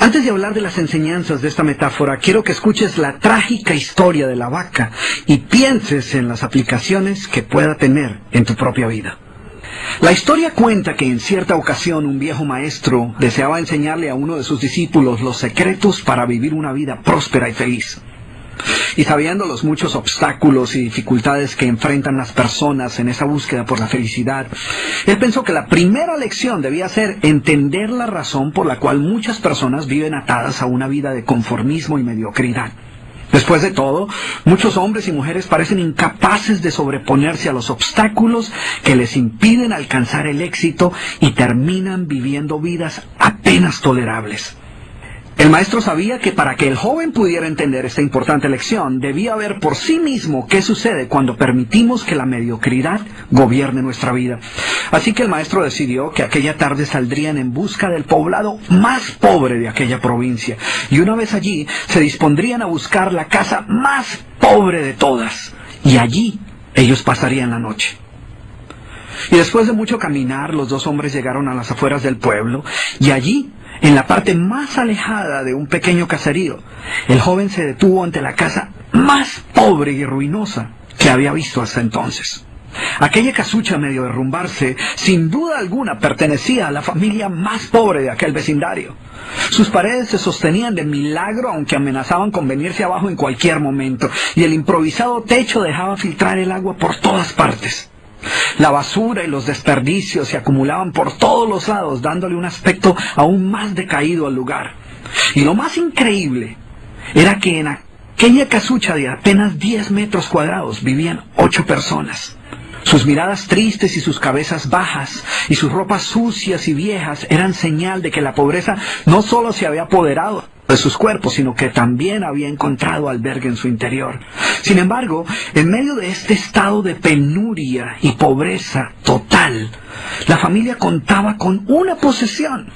Antes de hablar de las enseñanzas de esta metáfora, quiero que escuches la trágica historia de la vaca y pienses en las aplicaciones que pueda tener en tu propia vida. La historia cuenta que en cierta ocasión un viejo maestro deseaba enseñarle a uno de sus discípulos los secretos para vivir una vida próspera y feliz. Y sabiendo los muchos obstáculos y dificultades que enfrentan las personas en esa búsqueda por la felicidad, él pensó que la primera lección debía ser entender la razón por la cual muchas personas viven atadas a una vida de conformismo y mediocridad. Después de todo, muchos hombres y mujeres parecen incapaces de sobreponerse a los obstáculos que les impiden alcanzar el éxito y terminan viviendo vidas apenas tolerables. El maestro sabía que para que el joven pudiera entender esta importante lección, debía ver por sí mismo qué sucede cuando permitimos que la mediocridad gobierne nuestra vida. Así que el maestro decidió que aquella tarde saldrían en busca del poblado más pobre de aquella provincia, y una vez allí se dispondrían a buscar la casa más pobre de todas, y allí ellos pasarían la noche. Y después de mucho caminar, los dos hombres llegaron a las afueras del pueblo, y allí, en la parte más alejada de un pequeño caserío, el joven se detuvo ante la casa más pobre y ruinosa que había visto hasta entonces. Aquella casucha, medio derrumbarse, sin duda alguna pertenecía a la familia más pobre de aquel vecindario. Sus paredes se sostenían de milagro, aunque amenazaban con venirse abajo en cualquier momento, y el improvisado techo dejaba filtrar el agua por todas partes. La basura y los desperdicios se acumulaban por todos los lados, dándole un aspecto aún más decaído al lugar. Y lo más increíble era que en aquella casucha de apenas 10 metros cuadrados vivían 8 personas. Sus miradas tristes y sus cabezas bajas y sus ropas sucias y viejas eran señal de que la pobreza no solo se había apoderado de sus cuerpos, sino que también había encontrado albergue en su interior. Sin embargo, en medio de este estado de penuria y pobreza total, la familia contaba con una posesión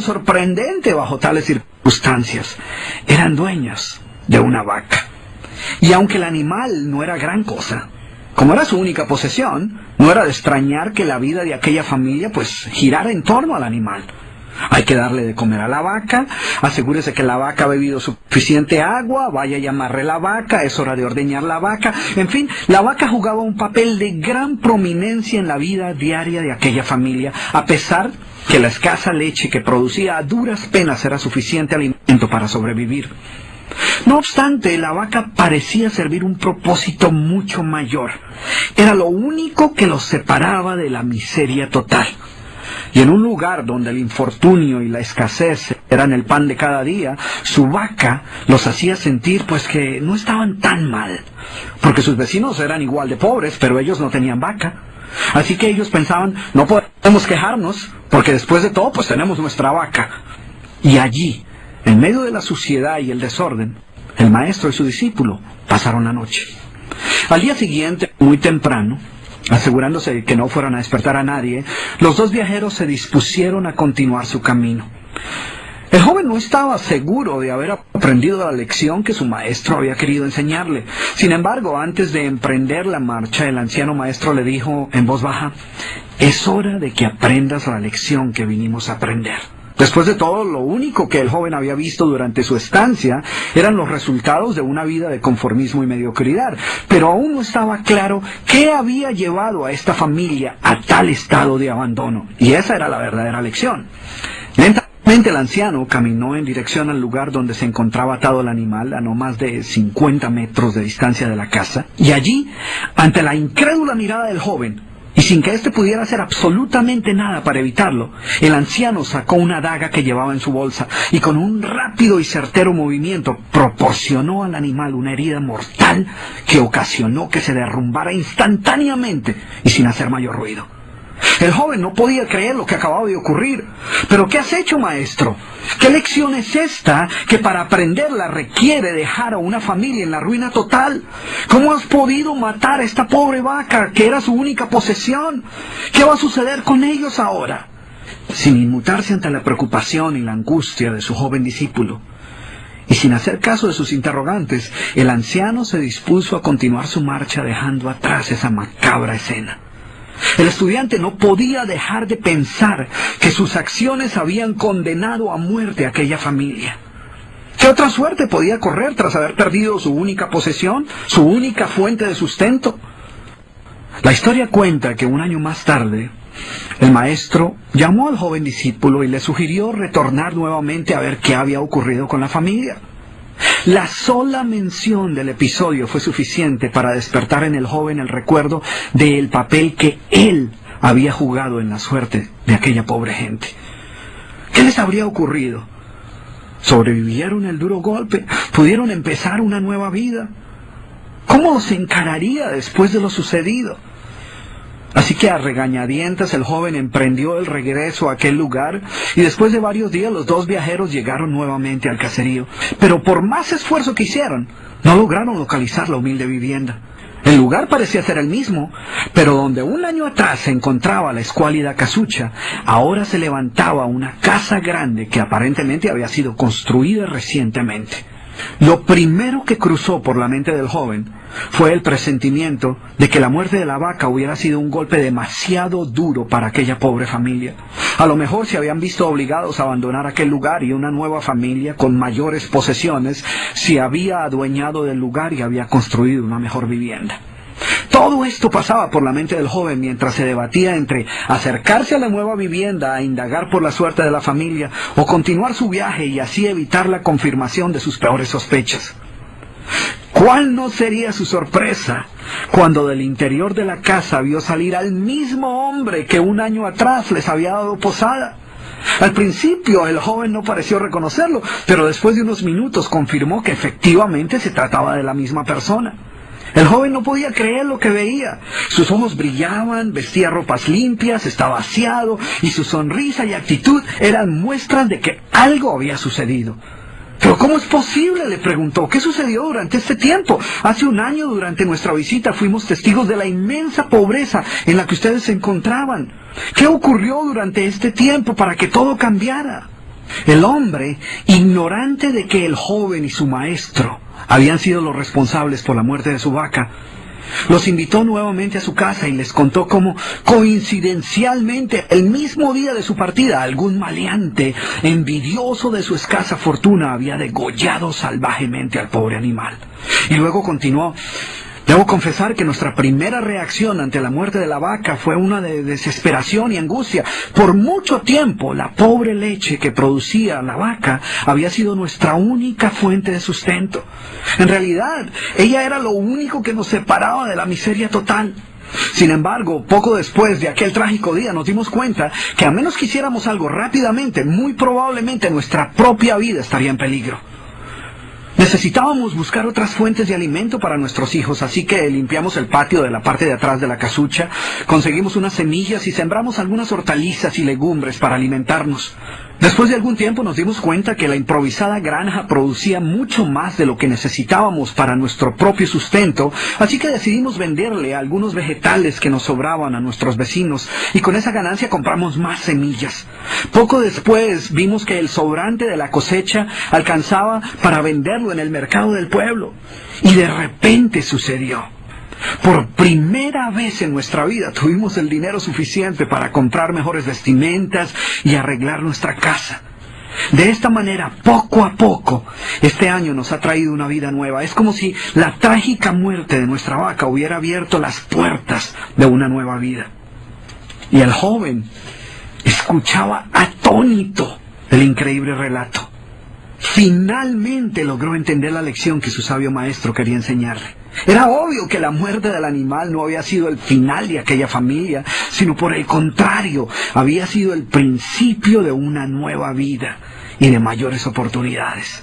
sorprendente bajo tales circunstancias. Eran dueños de una vaca. Y aunque el animal no era gran cosa, como era su única posesión, no era de extrañar que la vida de aquella familia girara en torno al animal. Hay que darle de comer a la vaca, asegúrese que la vaca ha bebido suficiente agua, vaya y amarre la vaca, es hora de ordeñar la vaca. En fin, la vaca jugaba un papel de gran prominencia en la vida diaria de aquella familia, a pesar que la escasa leche que producía a duras penas era suficiente alimento para sobrevivir. No obstante, la vaca parecía servir un propósito mucho mayor. Era lo único que los separaba de la miseria total. Y en un lugar donde el infortunio y la escasez eran el pan de cada día, su vaca los hacía sentir que no estaban tan mal, porque sus vecinos eran igual de pobres, pero ellos no tenían vaca. Así que ellos pensaban, no podemos quejarnos, porque después de todo tenemos nuestra vaca. Y allí, en medio de la suciedad y el desorden, el maestro y su discípulo pasaron la noche. Al día siguiente, muy temprano, asegurándose de que no fueran a despertar a nadie, los dos viajeros se dispusieron a continuar su camino. El joven no estaba seguro de haber aprendido la lección que su maestro había querido enseñarle. Sin embargo, antes de emprender la marcha, el anciano maestro le dijo en voz baja: «Es hora de que aprendas la lección que vinimos a aprender». Después de todo, lo único que el joven había visto durante su estancia eran los resultados de una vida de conformismo y mediocridad, pero aún no estaba claro qué había llevado a esta familia a tal estado de abandono, y esa era la verdadera lección. Lentamente el anciano caminó en dirección al lugar donde se encontraba atado el animal, a no más de 50 metros de distancia de la casa, y allí, ante la incrédula mirada del joven, y sin que éste pudiera hacer absolutamente nada para evitarlo, el anciano sacó una daga que llevaba en su bolsa y con un rápido y certero movimiento proporcionó al animal una herida mortal que ocasionó que se derrumbara instantáneamente y sin hacer mayor ruido. El joven no podía creer lo que acababa de ocurrir. «¿Pero qué has hecho, maestro? ¿Qué lección es esta que para aprenderla requiere dejar a una familia en la ruina total? ¿Cómo has podido matar a esta pobre vaca que era su única posesión? ¿Qué va a suceder con ellos ahora?» Sin inmutarse ante la preocupación y la angustia de su joven discípulo, y sin hacer caso de sus interrogantes, el anciano se dispuso a continuar su marcha dejando atrás esa macabra escena. El estudiante no podía dejar de pensar que sus acciones habían condenado a muerte a aquella familia. ¿Qué otra suerte podía correr tras haber perdido su única posesión, su única fuente de sustento? La historia cuenta que un año más tarde, el maestro llamó al joven discípulo y le sugirió retornar nuevamente a ver qué había ocurrido con la familia. La sola mención del episodio fue suficiente para despertar en el joven el recuerdo del papel que él había jugado en la suerte de aquella pobre gente. ¿Qué les habría ocurrido? ¿Sobrevivieron el duro golpe? ¿Pudieron empezar una nueva vida? ¿Cómo los encararía después de lo sucedido? Así que a regañadientes el joven emprendió el regreso a aquel lugar y después de varios días los dos viajeros llegaron nuevamente al caserío. Pero por más esfuerzo que hicieron, no lograron localizar la humilde vivienda. El lugar parecía ser el mismo, pero donde un año atrás se encontraba la escuálida casucha, ahora se levantaba una casa grande que aparentemente había sido construida recientemente. Lo primero que cruzó por la mente del joven fue el presentimiento de que la muerte de la vaca hubiera sido un golpe demasiado duro para aquella pobre familia. A lo mejor se habían visto obligados a abandonar aquel lugar y una nueva familia con mayores posesiones se había adueñado del lugar y había construido una mejor vivienda. Todo esto pasaba por la mente del joven mientras se debatía entre acercarse a la nueva vivienda a indagar por la suerte de la familia o continuar su viaje y así evitar la confirmación de sus peores sospechas. ¿Cuál no sería su sorpresa cuando del interior de la casa vio salir al mismo hombre que un año atrás les había dado posada? Al principio el joven no pareció reconocerlo, pero después de unos minutos confirmó que efectivamente se trataba de la misma persona. El joven no podía creer lo que veía. Sus ojos brillaban, vestía ropas limpias, estaba aseado y su sonrisa y actitud eran muestras de que algo había sucedido. ¿Pero cómo es posible?, le preguntó. ¿Qué sucedió durante este tiempo? Hace un año, durante nuestra visita, fuimos testigos de la inmensa pobreza en la que ustedes se encontraban. ¿Qué ocurrió durante este tiempo para que todo cambiara? El hombre, ignorante de que el joven y su maestro habían sido los responsables por la muerte de su vaca, los invitó nuevamente a su casa y les contó cómo, coincidencialmente, el mismo día de su partida, algún maleante, envidioso de su escasa fortuna, había degollado salvajemente al pobre animal. Y luego continuó: debo confesar que nuestra primera reacción ante la muerte de la vaca fue una de desesperación y angustia. Por mucho tiempo, la pobre leche que producía la vaca había sido nuestra única fuente de sustento. En realidad, ella era lo único que nos separaba de la miseria total. Sin embargo, poco después de aquel trágico día nos dimos cuenta que a menos que hiciéramos algo rápidamente, muy probablemente nuestra propia vida estaría en peligro. Necesitábamos buscar otras fuentes de alimento para nuestros hijos, así que limpiamos el patio de la parte de atrás de la casucha, conseguimos unas semillas y sembramos algunas hortalizas y legumbres para alimentarnos. Después de algún tiempo nos dimos cuenta que la improvisada granja producía mucho más de lo que necesitábamos para nuestro propio sustento, así que decidimos venderle algunos vegetales que nos sobraban a nuestros vecinos y con esa ganancia compramos más semillas. Poco después vimos que el sobrante de la cosecha alcanzaba para venderlo en el mercado del pueblo. Y de repente sucedió. Por primera vez en nuestra vida tuvimos el dinero suficiente para comprar mejores vestimentas y arreglar nuestra casa. De esta manera, poco a poco, este año nos ha traído una vida nueva. Es como si la trágica muerte de nuestra vaca hubiera abierto las puertas de una nueva vida. Y el joven escuchaba atónito el increíble relato. Finalmente logró entender la lección que su sabio maestro quería enseñarle. Era obvio que la muerte del animal no había sido el final de aquella familia, sino por el contrario, había sido el principio de una nueva vida y de mayores oportunidades.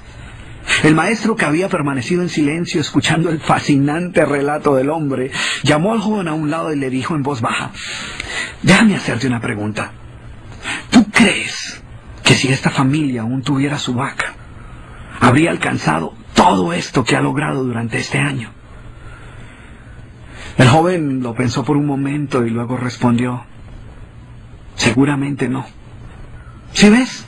El maestro, que había permanecido en silencio escuchando el fascinante relato del hombre, llamó al joven a un lado y le dijo en voz baja: déjame hacerte una pregunta. ¿Tú crees que si esta familia aún tuviera su vaca, habría alcanzado todo esto que ha logrado durante este año? El joven lo pensó por un momento y luego respondió: seguramente no. ¿Sí ves?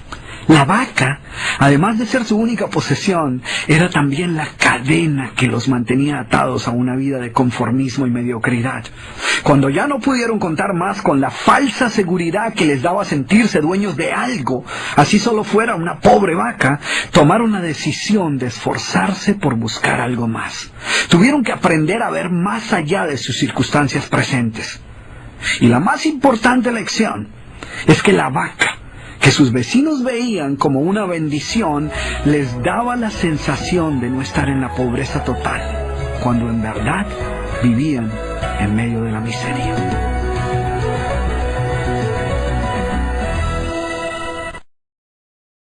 La vaca, además de ser su única posesión, era también la cadena que los mantenía atados a una vida de conformismo y mediocridad. Cuando ya no pudieron contar más con la falsa seguridad que les daba sentirse dueños de algo, así solo fuera una pobre vaca, tomaron la decisión de esforzarse por buscar algo más. Tuvieron que aprender a ver más allá de sus circunstancias presentes. Y la más importante lección es que la vaca, que sus vecinos veían como una bendición, les daba la sensación de no estar en la pobreza total, cuando en verdad vivían en medio de la miseria.